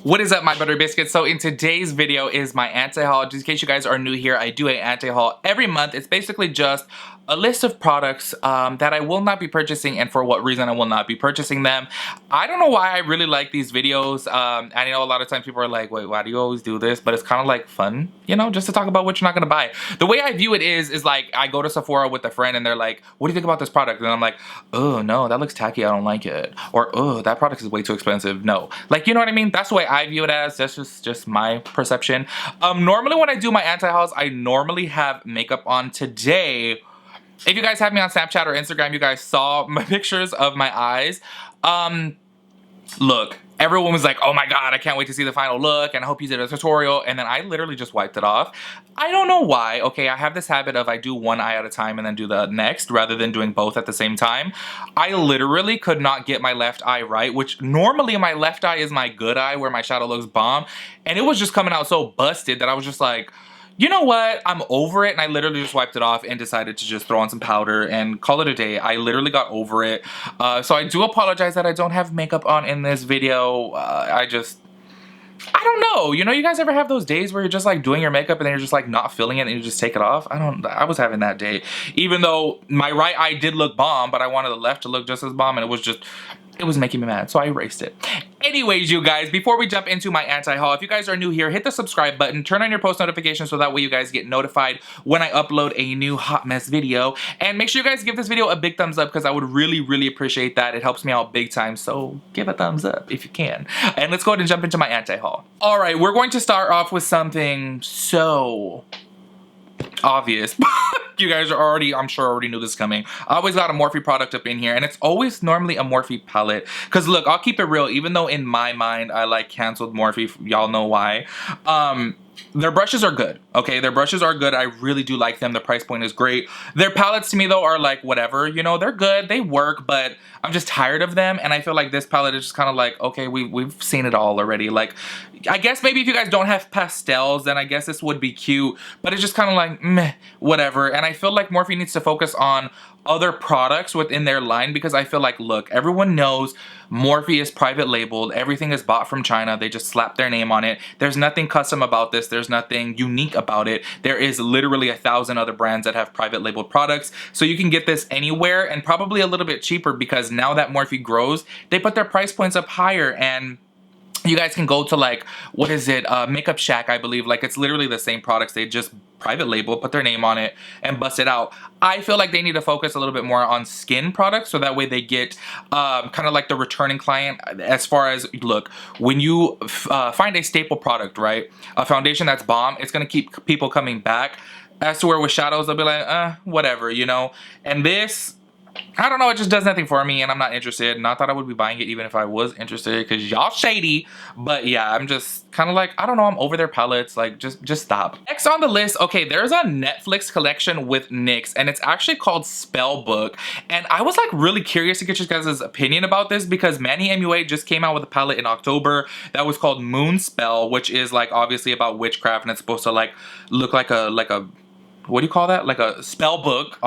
What is up, my buttery biscuits? So in today's video is my anti-haul. Just in case you guys are new here, I do an anti-haul every month. It's basically just a list of products that I will not be purchasing and for what reason I will not be purchasing them. I don't know why I really like these videos. I know a lot of times people are like, wait, why do you always do this? But it's kind of like fun, you know, just to talk about what you're not going to buy. The way I view it is like I go to Sephora with a friend and they're like, what do you think about this product? And I'm like, oh no, that looks tacky, I don't like it. Or, oh, that product is way too expensive. No. Like, you know what I mean? That's the way I view it as. That's just my perception. Normally when I do my anti-hauls, I normally have makeup on. Today, if you guys have me on Snapchat or Instagram, you guys saw my pictures of my eyes. Look, everyone was like, oh my god, I can't wait to see the final look and I hope you did a tutorial, and then I literally just wiped it off. I don't know why. Okay, I have this habit of I do one eye at a time and then do the next rather than doing both at the same time. I literally could not get my left eye right, which normally my left eye is my good eye where my shadow looks bomb, and it was just coming out so busted that I was just like, you know what? I'm over it, and I literally just wiped it off and decided to just throw on some powder and call it a day. I literally got over it. So I do apologize that I don't have makeup on in this video. I don't know. You know, you guys ever have those days where you're just like doing your makeup and then you're just like not feeling it and you just take it off? I was having that day. Even though my right eye did look bomb, but I wanted the left to look just as bomb, and it was making me mad, so I erased it. Anyways, you guys, before we jump into my anti-haul, if you guys are new here, hit the subscribe button, turn on your post notifications so that way you guys get notified when I upload a new hot mess video. And make sure you guys give this video a big thumbs up because I would really, really appreciate that. It helps me out big time, so give a thumbs up if you can. And let's go ahead and jump into my anti-haul. All right, we're going to start off with something so obvious. You guys are already, I'm sure, already knew this coming. I always got a Morphe product up in here, and it's always normally a Morphe palette. Because look, I'll keep it real, even though in my mind I like canceled Morphe, y'all know why. Their brushes are good, okay? Their brushes are good. I really do like them. The price point is great. Their palettes to me though are like whatever, you know, they're good, they work, but I'm just tired of them, and I feel like this palette is just kind of like, okay, we've seen it all already. Like, I guess maybe if you guys don't have pastels, then I guess this would be cute, but it's just kind of like, meh, whatever. And I feel like Morphe needs to focus on other products within their line, because I feel like, look, everyone knows Morphe is private labeled. Everything is bought from China. They just slap their name on it. There's nothing custom about this. There's nothing unique about it. There is literally 1,000 other brands that have private labeled products. So you can get this anywhere and probably a little bit cheaper, because now that Morphe grows, they put their price points up higher, and you guys can go to, like, what is it, Makeup Shack, I believe. Like, it's literally the same products. They just private label, put their name on it, and bust it out. I feel like they need to focus a little bit more on skin products, so that way they get kind of like the returning client. As far as, look, when you find a staple product, right, a foundation that's bomb, it's gonna keep people coming back. As to where with shadows, they'll be like, whatever, you know. And this, I don't know, it just does nothing for me, and I'm not interested. Not that I would be buying it even if I was interested, because y'all shady. But yeah, I'm just kind of like, I don't know, I'm over their palettes. Like, just stop. Next on the list, okay, there's a Netflix collection with NYX, and it's actually called Spellbook. And I was like really curious to get your guys' opinion about this, because Manny MUA just came out with a palette in October that was called Moon Spell, which is like obviously about witchcraft, and it's supposed to like look like a what do you call that? Like a spell book.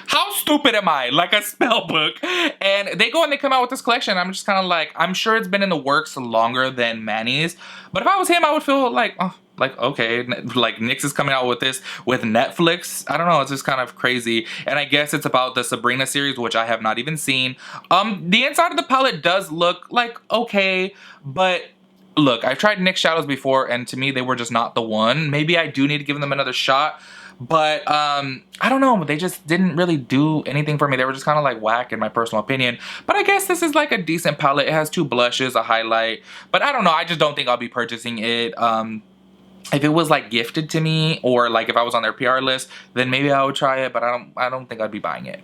How stupid am I? Like a spell book. And they go and they come out with this collection. I'm just kind of like, I'm sure it's been in the works longer than Manny's, but if I was him, I would feel like, oh, like, okay, like NYX is coming out with this with Netflix. I don't know, it's just kind of crazy. And I guess it's about the Sabrina series, which I have not even seen. The inside of the palette does look like okay, but look, I've tried NYX shadows before, and to me, they were just not the one. Maybe I do need to give them another shot. But I don't know, they just didn't really do anything for me. They were just kind of like whack in my personal opinion. But I guess this is like a decent palette. It has 2 blushes, a highlight, but I don't know, I just don't think I'll be purchasing it. If it was like gifted to me, or like if I was on their PR list, then maybe I would try it, but I don't think I'd be buying it.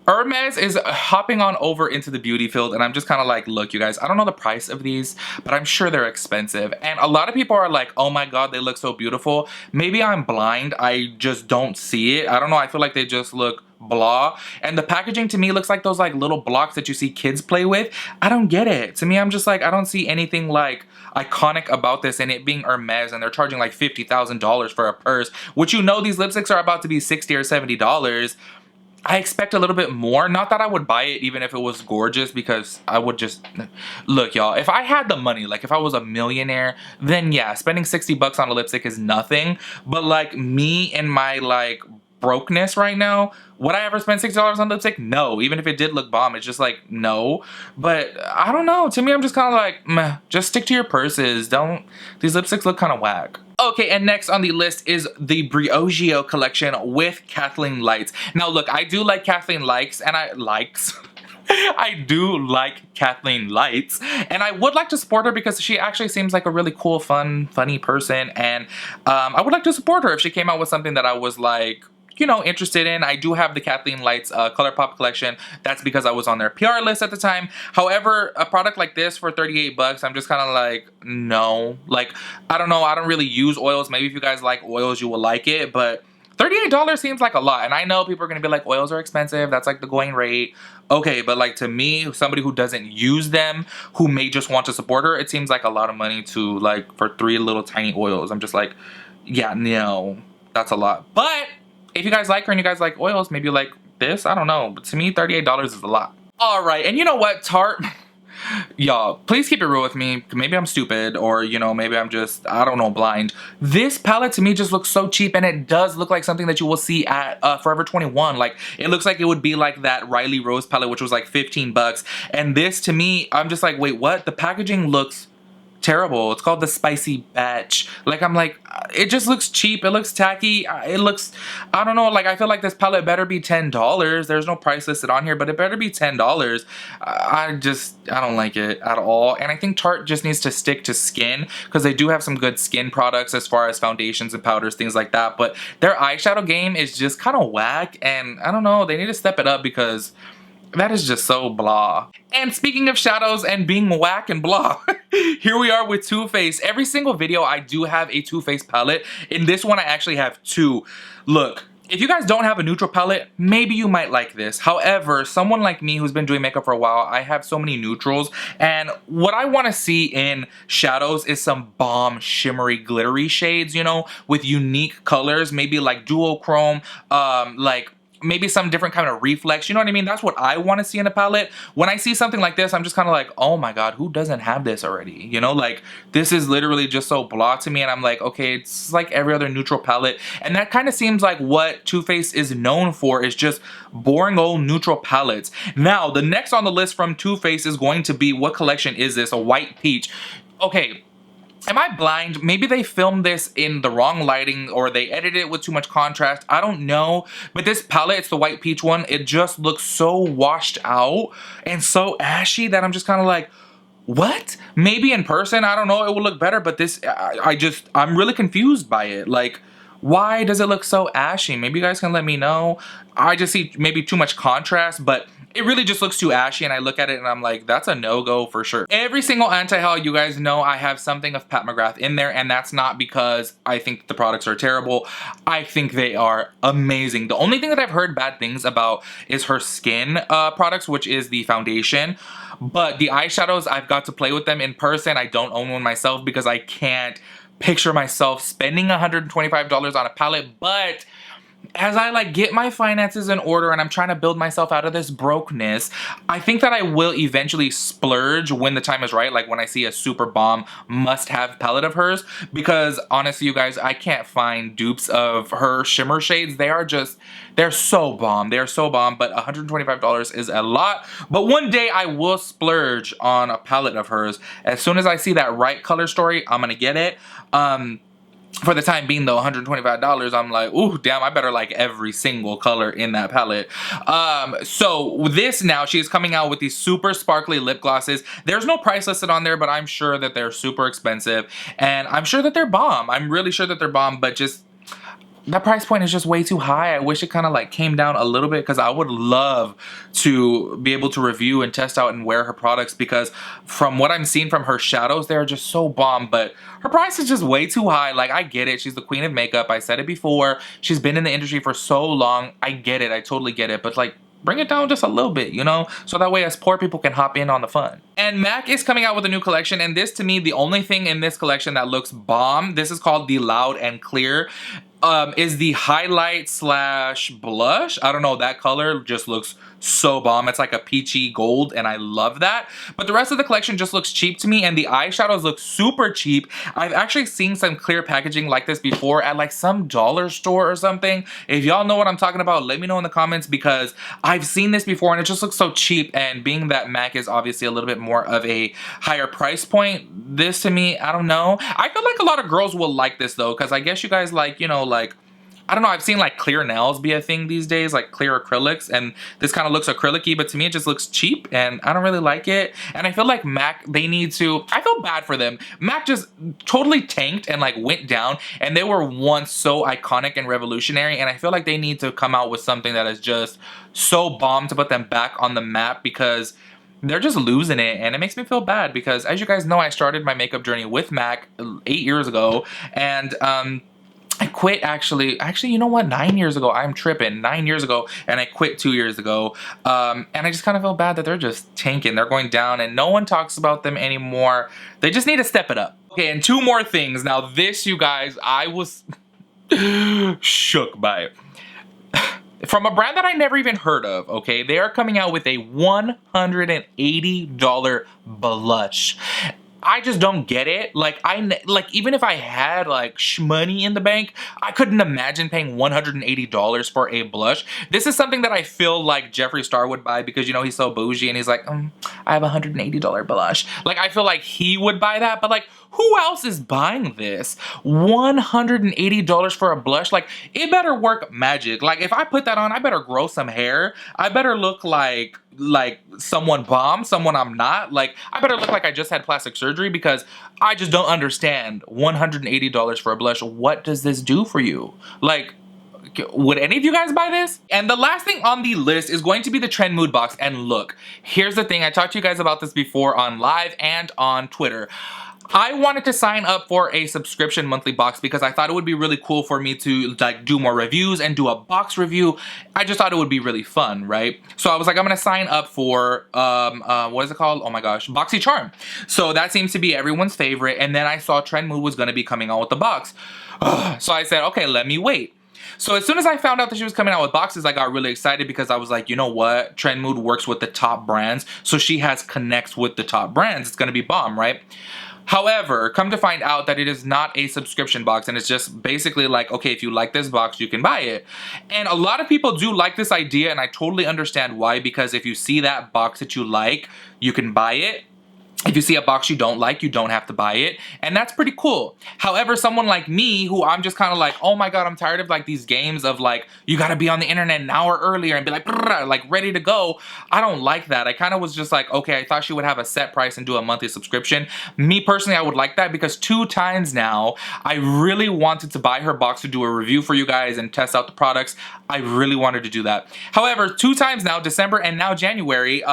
Hermes is hopping on over into the beauty field, and I'm just kind of like, look, you guys, I don't know the price of these, but I'm sure they're expensive. And a lot of people are like, oh my god, they look so beautiful. Maybe I'm blind, I just don't see it. I don't know, I feel like they just look blah. And the packaging to me looks like those like little blocks that you see kids play with. I don't get it. To me, I'm just like, I don't see anything like iconic about this, and it being Hermes, and they're charging like $50,000 for a purse, which, you know, these lipsticks are about to be $60 or $70. I expect a little bit more. Not that I would buy it even if it was gorgeous, because I would just... Look, y'all, if I had the money, like if I was a millionaire, then yeah, spending 60 bucks on a lipstick is nothing. But like me and my like brokenness right now, would I ever spend $60 on lipstick? No. Even if it did look bomb, it's just like, no. But I don't know. To me, I'm just kind of like, meh, just stick to your purses. Don't... These lipsticks look kind of whack. Okay, and next on the list is the Briogeo collection with Kathleen Lights. Now look, I do like Kathleen Lights, and I do like Kathleen Lights, and I would like to support her because she actually seems like a really cool, fun, funny person, and I would like to support her if she came out with something that I was like, you know, interested in. I do have the Kathleen Lights ColourPop collection. That's because I was on their PR list at the time. However, a product like this for 38 bucks, I'm just kind of like, no. Like, I don't know. I don't really use oils. Maybe if you guys like oils, you will like it. But $38 seems like a lot. And I know people are going to be like, oils are expensive. That's like the going rate. Okay, but like to me, somebody who doesn't use them, who may just want to support her, it seems like a lot of money to like for 3 little tiny oils. I'm just like, yeah, no, that's a lot. But if you guys like her and you guys like oils, maybe you like this, I don't know. But to me, $38 is a lot. All right, and you know what, Tarte? Y'all, please keep it real with me. Maybe I'm stupid, or, you know, maybe I'm just, I don't know, blind. This palette to me just looks so cheap, and it does look like something that you will see at Forever 21. Like, it looks like it would be like that Riley Rose palette, which was like 15 bucks. And this, to me, I'm just like, wait, what? The packaging looks terrible. It's called the Spicy Batch. Like, I'm like, it just looks cheap. It looks tacky. It looks, I don't know, like, I feel like this palette better be $10. There's no price listed on here, but it better be $10. I don't like it at all. And I think Tarte just needs to stick to skin, because they do have some good skin products as far as foundations and powders, things like that. But their eyeshadow game is just kind of whack, and I don't know, they need to step it up, because that is just so blah. And speaking of shadows and being whack and blah, here we are with Too Faced. Every single video I do have a Too Faced palette. In this one I actually have 2. Look, if you guys don't have a neutral palette, maybe you might like this. However, someone like me who's been doing makeup for a while, I have so many neutrals, and what I want to see in shadows is some bomb shimmery glittery shades, you know, with unique colors, maybe like duochrome, like maybe some different kind of reflex, you know what I mean? That's what I want to see in a palette. When I see something like this, I'm just kind of like, oh my god, who doesn't have this already? You know, like, this is literally just so blah to me, and I'm like, okay, it's like every other neutral palette, and that kind of seems like what Too Faced is known for, is just boring old neutral palettes. Now, the next on the list from Too Faced is going to be, what collection is this? A White Peach. Okay, am I blind? Maybe they filmed this in the wrong lighting, or they edited it with too much contrast. I don't know. But this palette, it's the White Peach one, it just looks so washed out and so ashy that I'm just kind of like, what? Maybe in person, I don't know, it will look better, but this, I'm really confused by it. Like, why does it look so ashy? Maybe you guys can let me know. I just see maybe too much contrast, but it really just looks too ashy, and I look at it and I'm like, that's a no-go for sure. Every single anti-haul, you guys know I have something of Pat McGrath in there, and that's not because I think the products are terrible. I think they are amazing. The only thing that I've heard bad things about is her skin products, which is the foundation. But the eyeshadows, I've got to play with them in person. I don't own one myself because I can't picture myself spending $125 on a palette, but as I like get my finances in order and I'm trying to build myself out of this brokenness, I think that I will eventually splurge when the time is right, like when I see a super bomb must-have palette of hers, because honestly, you guys, I can't find dupes of her shimmer shades. They're so bomb. They're so bomb, but $125 is a lot. But one day I will splurge on a palette of hers. As soon as I see that right color story, I'm gonna get it. For the time being though, $125, I'm like, ooh, damn, I better like every single color in that palette. So this now, she is coming out with these super sparkly lip glosses. There's no price listed on there, but I'm sure that they're super expensive, and I'm sure that they're bomb. I'm really sure that they're bomb, but just that price point is just way too high. I wish it kind of like came down a little bit, because I would love to be able to review and test out and wear her products, because from what I'm seeing from her shadows, they're just so bomb, but her price is just way too high. Like, I get it. She's the queen of makeup. I said it before. She's been in the industry for so long. I get it. I totally get it. But like, bring it down just a little bit, you know? So that way us poor people can hop in on the fun. And MAC is coming out with a new collection, and this, to me, the only thing in this collection that looks bomb, this is called the Loud and Clear. is the highlight slash blush. I don't know, that color just looks so bomb. It's like a peachy gold and I love that. But the rest of the collection just looks cheap to me, and the eyeshadows look super cheap. I've actually seen some clear packaging like this before at like some dollar store or something. If y'all know what I'm talking about, let me know in the comments, because I've seen this before and it just looks so cheap. And being that MAC is obviously a little bit more of a higher price point, this to me, I don't know. I feel like a lot of girls will like this though, because I guess you guys like, you know, like, I don't know, I've seen like clear nails be a thing these days, like clear acrylics, and this kind of looks acrylic-y, but to me it just looks cheap and I don't really like it. And I feel like MAC, they need to, I feel bad for them. MAC just totally tanked and like went down, and they were once so iconic and revolutionary, and I feel like they need to come out with something that is just so bomb to put them back on the map, because they're just losing it, and it makes me feel bad because, as you guys know, I started my makeup journey with MAC 8 years ago, and I quit actually, you know what, 9 years ago. I'm tripping, 9 years ago, and I quit 2 years ago. And I just kind of feel bad that they're just tanking. They're going down, and no one talks about them anymore. They just need to step it up. Okay, and two more things. Now this, you guys, I was shook by it. From a brand that I never even heard of, okay? They are coming out with a $180 blush. I just don't get it. Like, even if I had like shmoney in the bank, I couldn't imagine paying $180 for a blush. This is something that I feel like Jeffree Star would buy, because, you know, he's so bougie and he's like, I have a $180 blush. Like, I feel like he would buy that, but like, who else is buying this? $180 for a blush? Like, it better work magic. Like, if I put that on, I better grow some hair. I better look like someone bomb, someone I'm not. Like, I better look like I just had plastic surgery, because I just don't understand $180 for a blush. What does this do for you? Like, would any of you guys buy this? And the last thing on the list is going to be the TrendMood box. And look, here's the thing. I talked to you guys about this before on live and on Twitter. I wanted to sign up for a subscription monthly box because I thought it would be really cool for me to like do more reviews and do a box review. I just thought it would be really fun, right? So I was like, I'm gonna sign up for what is it called? Oh my gosh, BoxyCharm. So that seems to be everyone's favorite. And then I saw TrendMood was gonna be coming out with the box. So I said, okay, let me wait. So as soon as I found out that she was coming out with boxes, I got really excited, because I was like, you know what? TrendMood works with the top brands, so she has connects with the top brands. It's gonna be bomb, right? However, come to find out that it is not a subscription box, and it's just basically like, okay, if you like this box, you can buy it. And a lot of people do like this idea, and I totally understand why, because if you see that box that you like, you can buy it. If you see a box you don't like, you don't have to buy it, and that's pretty cool. However, someone like me, who I'm just kind of like, oh my god, I'm tired of like these games of like, you gotta be on the internet an hour earlier and be like ready to go. I don't like that. I kind of was just like, okay, I thought she would have a set price and do a monthly subscription. Me personally, I would like that, because 2 times now, I really wanted to buy her box to do a review for you guys and test out the products. I really wanted to do that. However, 2 times now, December and now January,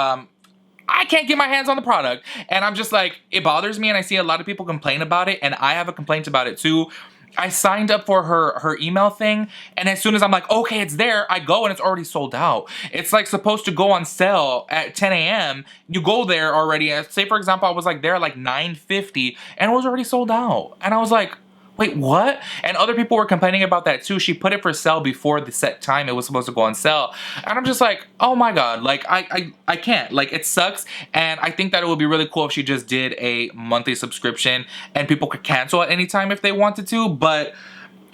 I can't get my hands on the product, and I'm just like, it bothers me, and I see a lot of people complain about it, and I have a complaint about it too. I signed up for her email thing, and as soon as I'm like, okay, it's there, I go and it's already sold out. It's like supposed to go on sale at 10 a.m. You go there already, say for example, I was like there at like 9:50, and it was already sold out. And I was like, wait, what? And other people were complaining about that too. She put it for sale before the set time it was supposed to go on sale. And I'm just like, oh my god, like I can't. Like, it sucks. And I think that it would be really cool if she just did a monthly subscription and people could cancel at any time if they wanted to. But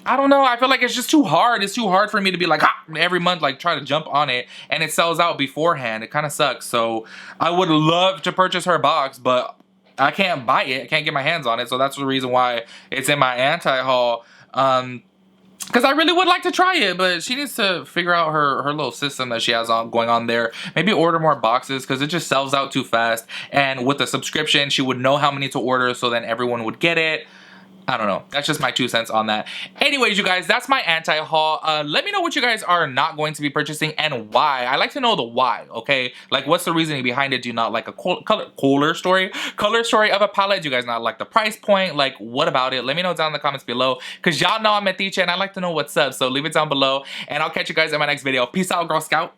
I don't know, I feel like it's just too hard. It's too hard for me to be like, every month, like try to jump on it, and it sells out beforehand. It kind of sucks. So I would love to purchase her box, but I can't buy it. I can't get my hands on it. So that's the reason why it's in my anti-haul. Because I really would like to try it, but she needs to figure out her little system that she has going on there. Maybe order more boxes, because it just sells out too fast. And with the subscription, she would know how many to order, so then everyone would get it. I don't know. That's just my 2 cents on that. Anyways, you guys, that's my anti-haul. Let me know what you guys are not going to be purchasing and why. I like to know the why, okay? Like, what's the reasoning behind it? Do you not like a color story of a palette? Do you guys not like the price point? Like, what about it? Let me know down in the comments below, because y'all know I'm a teacher and I like to know what's up. So leave it down below, and I'll catch you guys in my next video. Peace out, Girl Scout.